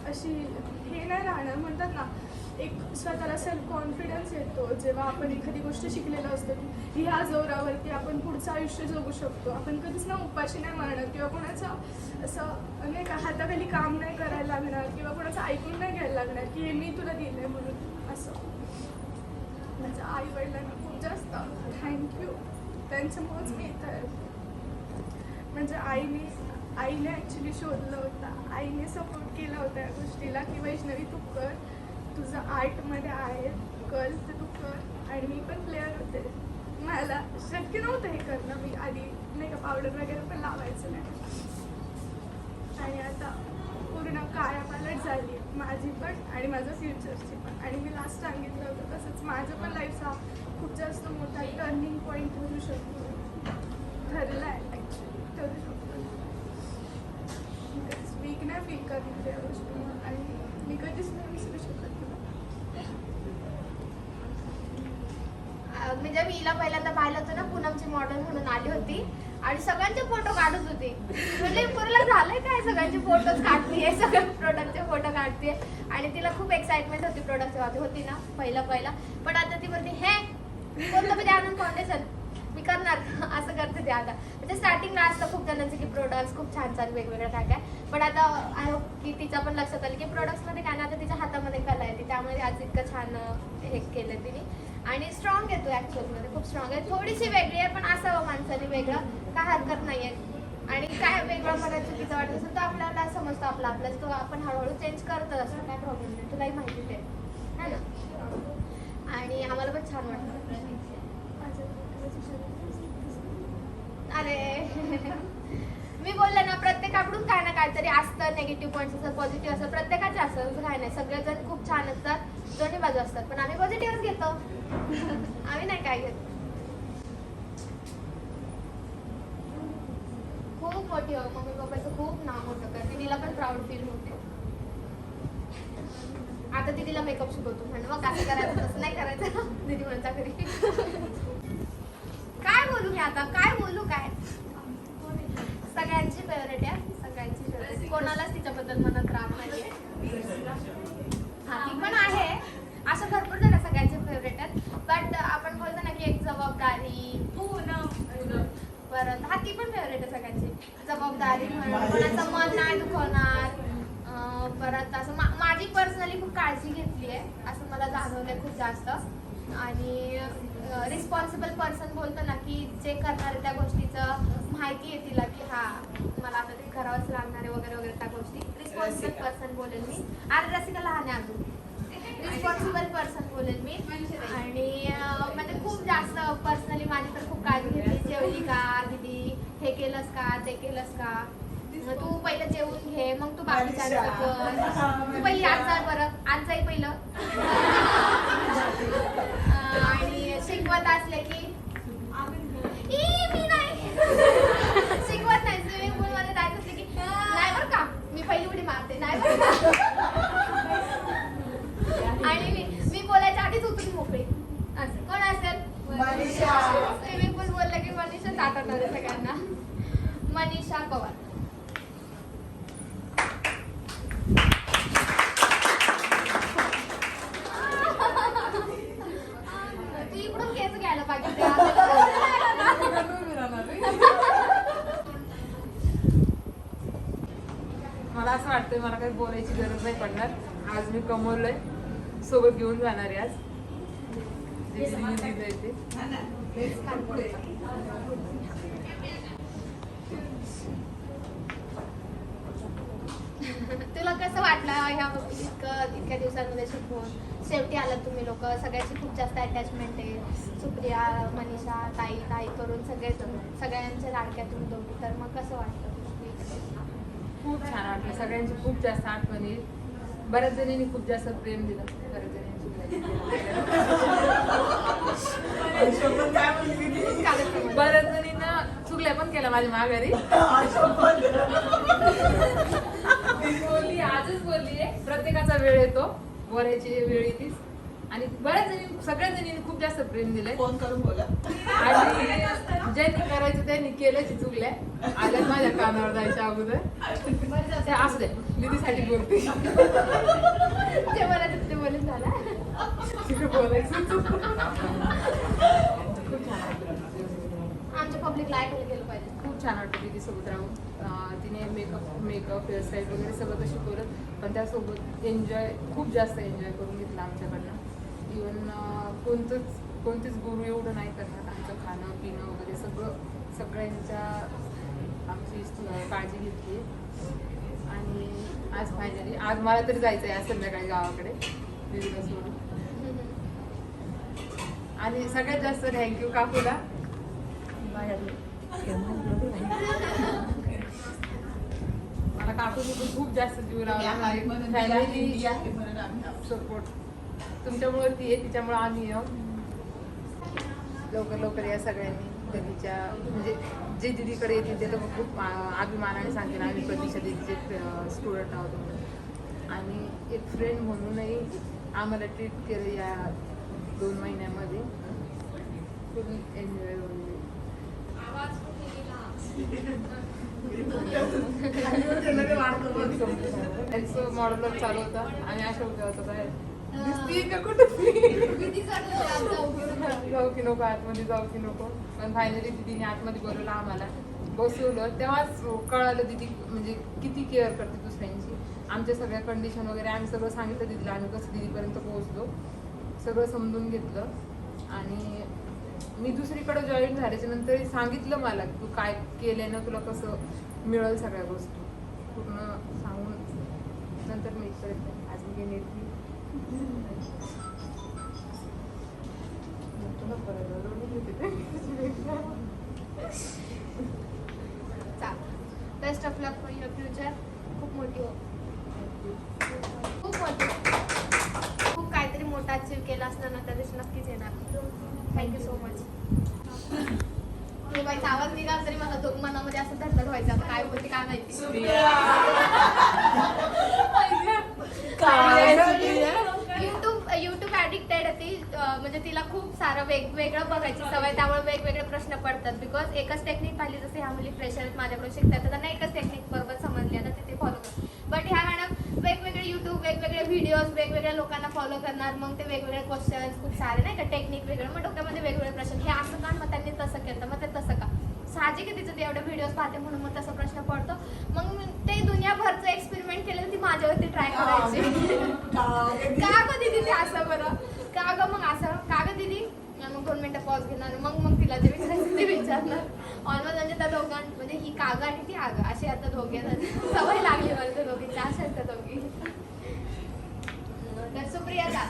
अशी हे नाही राहणार. म्हणतात ना एक स्वतःला सेल्फ कॉन्फिडन्स येतो जेव्हा आपण एखादी गोष्ट शिकलेलं असतं की ह्या जोरावरती आपण पुढचं आयुष्य जगू शकतो. आपण कधीच ना उपाशी नाही मारणार किंवा कोणाचं असं नाही का हाताखाली काम नाही करायला लागणार किंवा कोणाचं ऐकून नाही घ्यायला लागणार की हे मी तुला दिलं आहे म्हणून. असं माझ्या आईवडिलांना खूप जास्त थँक्यू त्यांच्यामुळेच मी इथं आहे. म्हणजे आईने ॲक्च्युली शोधलं होतं, आईने सपोर्ट केला होता या गोष्टीला की वैष्णवी तू कर, तुझं आर्टमध्ये आहे कल तर तू कर. आणि मी पण प्लेअर होते, मला शक्य नव्हतं हे करणं. मी आधी नाही का पावडर वगैरे पण लावायचं नाही. आणि आता पूर्ण कायापालट झाली माझी पण आणि माझं फ्युचरची पण. आणि मी लास्ट सांगितलं होतं तसंच माझं पण लाईफचा खूप जास्त मोठा टर्निंग पॉईंट ठरू शकतो, ठरला आहे ॲक्च्युली, ठरू शकतो. वीक नाही फील करते त्या गोष्टीमुळे आणि मी कधीच नाही विसरू शकत तुला. म्हणजे मी हिला पहिल्यांदा पाहिलं होतं ना, पूनमची मॉडेल म्हणून आली होती आणि सगळ्यांचे फोटो काढत होती. म्हणजे पुरीला झालंय काय, सगळ्यांचे फोटोज काढतीये, सगळ्या प्रोडक्टचे फोटो काढते. आणि तिला खूप एक्साइटमेंट होती प्रोडक्टच्या बाबतीत, होती ना पहिला. पण आता ती बोलते हे कोणतं म्हणजे आणून फाउंडेशन मी करणार असं करते ते आता. म्हणजे स्टार्टिंगला असतं खूप जणांचे की प्रोडक्ट्स खूप छान वेगवेगळं काय काय. पण आता आय होप की तिच्या पण लक्षात आलं की प्रोडक्ट्समध्ये काय ना, आता तिच्या हातामध्ये कला आहे, त्यामुळे आज इतकं छान हे केलं तिने. आणि स्ट्रॉंग आहे तो ॲक्च्युअलमध्ये, खूप स्ट्रॉंग आहे. थोडीशी वेगळी आहे पण असावं माणसाने वेगळं, काय हरकत नाही आहे. आणि काय वेगळं मला चुकीचं वाटत असेल तर आपल्याला समजतो आपलाच, तो आपण हळूहळू चेंज करत असतो, काय प्रॉब्लेम नाही. तुलाही माहितीच आहे ना. आणि आम्हाला पण छान वाटतं. अरे मी बोलले ना, प्रत्येकाकडून काय ना काहीतरी असतं, निगेटिव्ह पॉईंट्स असतात, पॉझिटिव्ह असतात, प्रत्येकाचे असतात, असं काय नाही. सगळेजण खूप छान असतात, दोन्ही बाजू असतात, पण आम्ही पॉझिटिव्हच घेतो. आम्ही नाही काय घेत. खूप मोठी हो, मम्मी पप्पाचं खूप नाव मोठं करते, तिला पण प्राऊड फील होते. आता ती तिला मेकअप शिकवतो, म्हणजे मग असं करायचं तसं नाही करायचं. दीदी म्हणता घरी काय बोलू मी आता, काय बोलू काय. सगळ्यांची फेवरेट आहे, सगळ्यांची फेवरेट, कोणालाच तिच्याबद्दल मनात राग नाहीये. हा ती पण आहे, असं भरपूर जण सगळ्यांचे फेवरेट आहेत. बट आपण बोलतो ना की एक जबाबदारी, परत हा ती पण फेवरेट आहे सगळ्यांची. जबाबदारी म्हणून कोणाचं मन नाही दुखवणार. परत असं माझी पर्सनली खूप काळजी घेतली आहे, असं मला जाणवलंय खूप जास्त. आणि रिस्पॉन्सिबल पर्सन बोलतो ना की जे करणार आहे त्या गोष्टीचं माहिती आहे तिला की हा मला आता ते करावंच लागणार आहे वगैरे वगैरे त्या गोष्टी. रिस्पॉन्सिबल पर्सन बोलेल मी. अरे रसिका लहान आहे अजून. रिस्पॉन्सिबल पर्सन बोलेल मी. आणि म्हणजे खूप जास्त पर्सनली माझी तर खूप काळजी घेतली. जेवली का दीदी, हे केलंस का, ते केलंस का, तू पहिलं जेवून घे मग तू बाकीच्या कर, तू पहिली आज जाय बरं, आज जाई पहिलं. आणि शिकवत असले की मी नाही शिकवत नाही. स्विमिंग पूल मध्ये जायचं असले की नाही बरं का, मी पहिली उडी मारते, नाही बरं का. आणि मी बोलायच्या आधीच उतरून मोकळी. असं कोण असेल, स्विमिंग पूल बोललं की मनीषाच आठवणार आहे सगळ्यांना. मनीषा पवार. तू इकडून केस घ्यायला पाहिजे. मला असं वाटतंय मला काही बोलायची गरज नाही पडणार. आज मी कमवलंय, सोबत घेऊन जाणार आहे आज. तुला कसं वाटलं ह्या इतक्या दिवसांमध्ये शिकवून शेवटी आलात तुम्ही लोक? सगळ्याची खूप जास्त अटॅचमेंट आहे. सुप्रिया, मनीषा, ताई करून सगळ्यांच्या लाडक्या तुम्ही दोघी. तर मग कसं वाटतं? खूप छान वाटलं. सगळ्यांची खूप जास्त आठवणी. बऱ्याच जणींनी खूप जास्त प्रेम दिलं. बऱ्याच जणींना चुगल्या पण केल्या माझ्या माघारी. बोलली, आजच बोलली आहे, प्रत्येकाचा वेळ येतो, बोलायची वेळ येतीच. आणि बऱ्याच जणी, सगळ्या जणींनी खूप जास्त प्रेम दिलंय. फोन करून बोला. आणि ज्यांनी करायचं त्यांनी केल्याची चुगल्या आल्यात माझ्या कानावर जायच्या अगोदर. ते असू दे, दीदीसाठी बोलते. जे बोलायचं ते बोलून झालं. बोलायचं आमच्या पब्लिकला ऐकायला गेलं पाहिजे. खूप छान वाटतं दीदी सोबत राहून. तिने मेकअप हेअरस्टाईल वगैरे सगळं शिकवलं, पण त्यासोबत एन्जॉय, खूप जास्त एन्जॉय करून घेतला आमच्याकडनं. इवन कोणतेच गुरु एवढं नाही करणार. आमचं खाणं पिणं वगैरे सगळ्यांच्या आमची काळजी घेतली. आणि आज फायनली आज मला तरी जायचं आहे आज संध्याकाळी गावाकडे दीदीला सोडून. आणि सगळ्यात जास्त थँक्यू काकूला. मला काकूनी पण खूप जास्त जीव लावला. फॅमिली सपोर्ट तुमच्यामुळे ती आहे, तिच्यामुळे आम्ही लवकर या सगळ्यांनी दीदीच्या म्हणजे जे दीदीकडे येतील ते तर खूप अभिमानाने सांगते ना आम्ही प्रतीक्षा दीदीचे स्टुडंट आहोत म्हणून. आणि एक फ्रेंड म्हणूनही आम्हाला ट्रीट केलं या 2 महिन्यामध्ये. खूप एन्जॉय त्यांचं मॉडेलवर चालू होता आणि अशा होत्या बाहेर दिसतीये का कुठं जाऊ की नको आतमध्ये जाऊ की नको. पण फायनली दीदीने आतमध्ये बोलवलं आम्हाला बसवलं. तेव्हाच कळालं दीदी म्हणजे किती केअर करते दुसऱ्यांची. आमच्या सगळ्या कंडिशन वगैरे आम्ही सगळं सांगितलं दीदीला. आम्ही कसं दीदीपर्यंत पोहोचलो सगळं समजून घेतलं. आणि मी दुसरीकडे जॉईन झाल्याच्या नंतर सांगितलं मला की तू काय केल्यानं तुला कसं मिळेल सगळ्या गोष्टी पूर्ण सांगून नंतर मी करते. आज मी नेटली best of luck for your future. खूप मोठी हो, खूप मोठी खूप काहीतरी मोठा अचीव केला असणार ना त्या दिवशी नक्कीच येणार. Thank you so much. बाईचा आवाज निघाला तरी मला तो मनामध्ये असं धडधड व्हायचं. आता काय बोलते काय माहिती. युट्यूब ऍडिक्टेड ती म्हणजे तिला खूप सारं वेगवेगळं बघायची सवय. त्यामुळे वेगवेगळे प्रश्न पडतात. बिकॉज एकच टेक्निक पाहिली जसे ह्या मुली फ्रेशर आहेत माझ्याकडून शिकतात तर त्यांना एकच टेक्निक बरोबर समजली ना ते फॉलो करतात. बट ह्या मॅडम वेगवेगळे युट्यूब वेगवेगळे व्हिडिओज वेगवेगळ्या लोकांना फॉलो करणार. मग ते वेगवेगळे क्वेश्चन्स खूप सारे नाही का टेक्निक वेगळं मग डोक्यामध्ये वेगवेगळे प्रश्न. हे असं का मग त्यांनी तसं केलं मग ते तसं का साहजिक आहे तिचं ते एवढे व्हिडिओज पाहते म्हणून मग तसा प्रश्न पडतो. मग ते दुनियाभरचं एक्सपेरिमेंट केलं ती माझ्यावरती ट्राय करायची. का ग दीदी ते असं बरं का ग मग असं का ग दीदी. मग 2 मिनिटं पॉज घेणार मग तिला जे विचारायचं ते विचारणार. ऑलमोस्ट म्हणजे त्या दोघां म्हणजे ही कागं आणि ती आगं अशी आता दोघे सवय लागली मला त्या दोघींची अशा आहेत त्या दोघी. तर सुप्रिया जा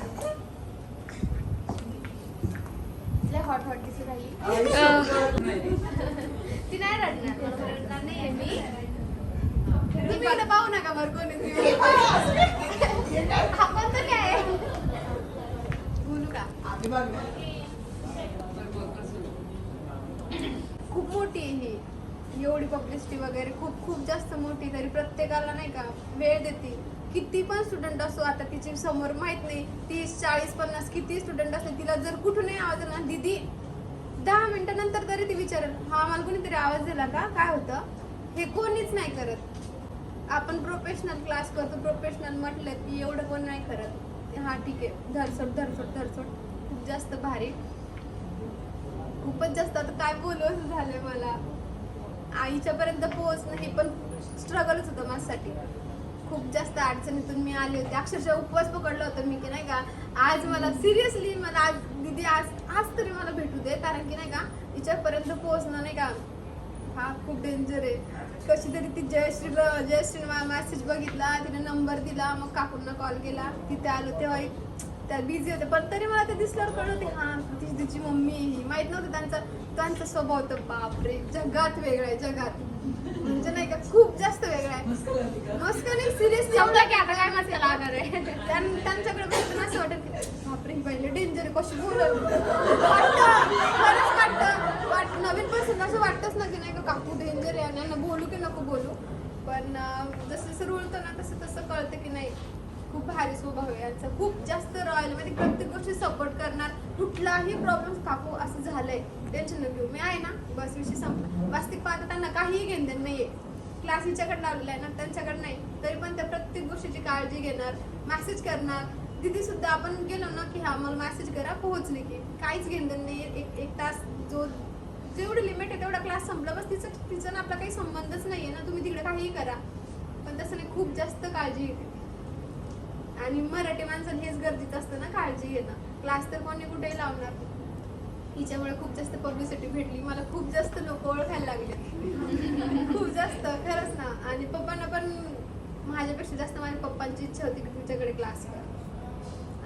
हॉट दिसू राहिली. ती नाही रडणार नाहीये मी. तुम्ही पाहू नका बरं कोणी आपण तर काय बोलू का. खूप मोठी आहे ही एवढी पब्लिसिटी वगैरे खूप जास्त मोठी. तरी प्रत्येकाला नाही का वेळ देते. किती पण स्टुडंट असो आता तिची समोर माहित नाही 30, 40, 50 किती स्टुडंट असले तिला जर कुठूनही आवाज आला दीदी 10 मिनिटानंतर तरी ती विचारेल हा मला कोणीतरी आवाज दिला का काय होतं. हे कोणीच नाही करत. आपण प्रोफेशनल क्लास करतो प्रोफेशनल म्हटलं की एवढं कोण नाही करत. हा ठीक आहे धरसोड खूप जास्त भारी खूपच जास्त. आता काय बोलू असं झालंय मला. आईच्यापर्यंत पोहोचणं हे पण स्ट्रगलच होतं माझ्यासाठी. खूप जास्त अडचणीतून मी आले होते. अक्षरशः उपवास पकडला होता मी की नाही का आज मला सिरियसली मला आज दीदी आज तरी मला भेटू दे. कारण की नाही का तिच्यापर्यंत पोहोचणं नाही का हा खूप डेंजर आहे. कशी तरी ती जयश्री मेसेज बघितला तिने नंबर दिला मग काकूंना कॉल केला. तिथे आलो तेव्हा त्या बिझी होते पण तरी मला ते दिसल्यावर कळलं की हा तिची मम्मी ही माहित नव्हतं. त्यांचा स्वभाव तर बापरे जगात वेगळा आहे जगात म्हणजे नाही का खूप जास्त वेगळा आहे. मस्का नाही सिरियसली समजा की आता काय मस्का लागणार आहे. त्यांच्याकडे बघताना असं वाटत की बापरे पहिले डेंजर कशी बोलत वाटतं नवीन पर्सन असं वाटतच ना की नाही का काकू डेंजर आहे आणि यांना बोलू की नको बोलू. पण जसं जसं रुळतं ना तसं कळतं की नाही खूप भारी स्वभाव आहे यांचा. खूप जास्त रॉयल म्हणजे प्रत्येक गोष्टी सपोर्ट करणार. कुठलाही प्रॉब्लेम काकू असं झालंय टेन्शन न घेऊ मी आहे ना बस विषय संपला. वास्तविक पाहता त्यांना काहीही घेणं नाहीये. क्लास हिच्याकडे लावलेला आहे ना त्यांच्याकडे नाही तरी पण त्या प्रत्येक गोष्टीची काळजी घेणार मेसेज करणार. दिदी सुद्धा आपण गेलो ना की हा मला मेसेज करा पोहोचले की काहीच घेणं नाहीये. एक तास जेवढी लिमिट आहे तेवढा क्लास संपला बस. तिचा ना आपला काही संबंधच नाहीये ना. तुम्ही तिकडे काहीही करा पण तसं नाही खूप जास्त काळजी घेते. आणि मराठी माणसाला हेच गरजेचं असतं ना, काळजी घेणं. क्लास तर कोणी कुठेही लावणार. हिच्यामुळे खूप जास्त पब्लिसिटी भेटली, मला खूप जास्त लोक ओळखायला लागले. खूप जास्त, खरंच ना. आणि पप्पांना पण माझ्यापेक्षा जास्त माझ्या पप्पांची इच्छा होती की तुझ्याकडे क्लास कर.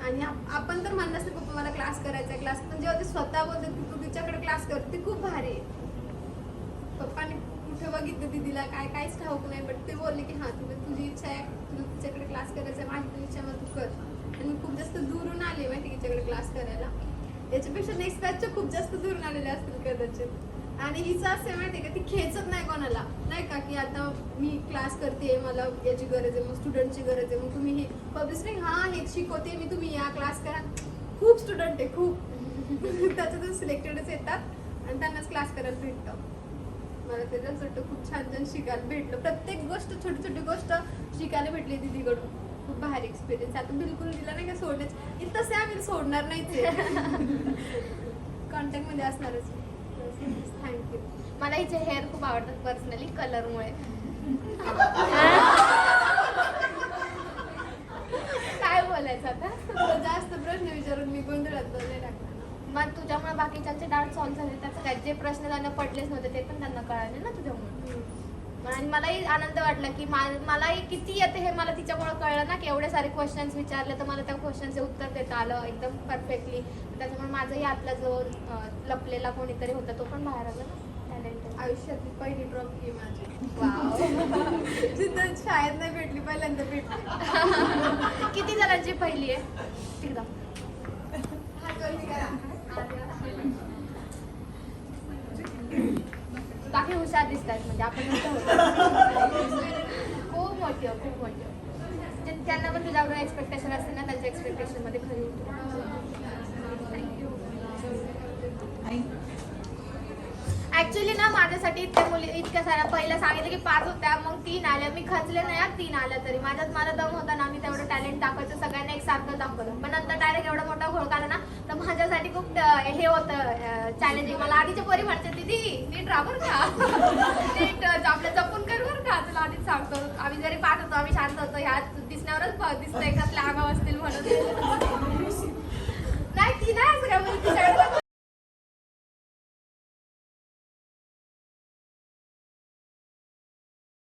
आणि आपण तर म्हणत नसते पप्पा मला क्लास करायचा क्लास, पण जेव्हा ते स्वतः बोलतात की तू तिच्याकडे क्लास कर, ते खूप भारी आहे. पप्पाने कुठे बघितलं दीदीला काहीच ठाऊक नाही, बट ते बोलले की हां तुझी इच्छा आहे, तुला तिच्याकडे क्लास करायचा आहे, माझी पण इच्छा मग तू कर. आणि खूप जास्त दूरून आले माहिती तिच्याकडे क्लास करायला. याच्यापेक्षा नेक्स्ट बॅचच्या खूप जास्त दूरून आलेले असतील कदाचित. आणि हिचं असं आहे माहिती आहे का, ती खेचत नाही कोणाला, नाही का की आता मी क्लास करते, मला याची गरज आहे, मग स्टुडंटची गरज आहे, मग तुम्ही हे पब्लिसिटी हां हेच शिकवते मी, तुम्ही या क्लास करा. खूप स्टुडंट आहे खूप त्याच्यातून सिलेक्टेडच येतात आणि त्यांनाच क्लास करायला भेटतं. मला त्याच्याच वाटतं खूप छान छान शिकायला भेटलं. प्रत्येक गोष्ट छोटी छोटी गोष्ट शिकायला भेटली दीदीकडून. खूप भारी एक्सपिरियन्स. आता बिलकुल तिला नाही का सोडण्याची तसे आम्ही सोडणार नाहीच कॉन्टॅक्टमध्ये असणारच. थँक्यू. मला हिचे हेअर खूप आवडतात पर्सनली कलरमुळे. काय बोलायचं आता, जास्त प्रश्न विचारून मी गोंधळात नाही टाकणार. मग तुझ्यामुळे बाकीच्यांचे डाऊट सॉल्व्ह झाले, त्याचं काय जे प्रश्न त्यांना पडलेच नव्हते ते पण त्यांना कळाले ना तुझ्यामुळे. आणि मलाही आनंद वाटला की मलाही किती येते हे मला तिच्यामुळे कळलं ना, की एवढे सारे क्वेश्चन्स विचारले तर मला त्या क्वेश्चनचे उत्तर देता आलं एकदम परफेक्टली. त्याच्यामुळे माझंही आतला जो लपलेला कोणीतरी होता तो पण बाहेर आला ना. टॅलेंट आयुष्यातली पहिली ट्रॉफी आहे माझी. वाव. जिथं शाळेत नाही भेटली, पहिल्यांदा भेटली. किती जणांची पहिली आहे एकदा बाकी हुशार दिसतात म्हणजे आपण खूप मोठी हो, खूप मोठी हो. म्हणजे त्यांना पण तुझ्याकडून एक्सपेक्टेशन असते ना, त्यांच्या एक्सपेक्टेशन मध्ये खरी ऍक्च्युली ना माझ्यासाठी इतक्या मुली इतक्या साऱ्या पहिल्या सांगितलं की 5 होत्या, मग 3 आल्या. मी खचले नाही 3 आल्या तरी. माझ्यात मला दम होता ना, मी तेवढं टॅलेंट दाखवायचं, सगळ्यांना एक सारखं दाखवलं. पण नंतर डायरेक्ट एवढा मोठा घोळ आला ना, तर माझ्यासाठी खूप हे होतं चॅलेंजिंग. मला आधीच्या पोरी म्हणते दीदी नीट राबर का, नीट आपलं जपून कर बरं का, तुला आधीच सांगतो. आम्ही जरी 5 होतो आम्ही शांत होतो, ह्या दिसण्यावरच दिसतंय कसल्या आगाव असतील म्हणून. नाही ती नाही असं काय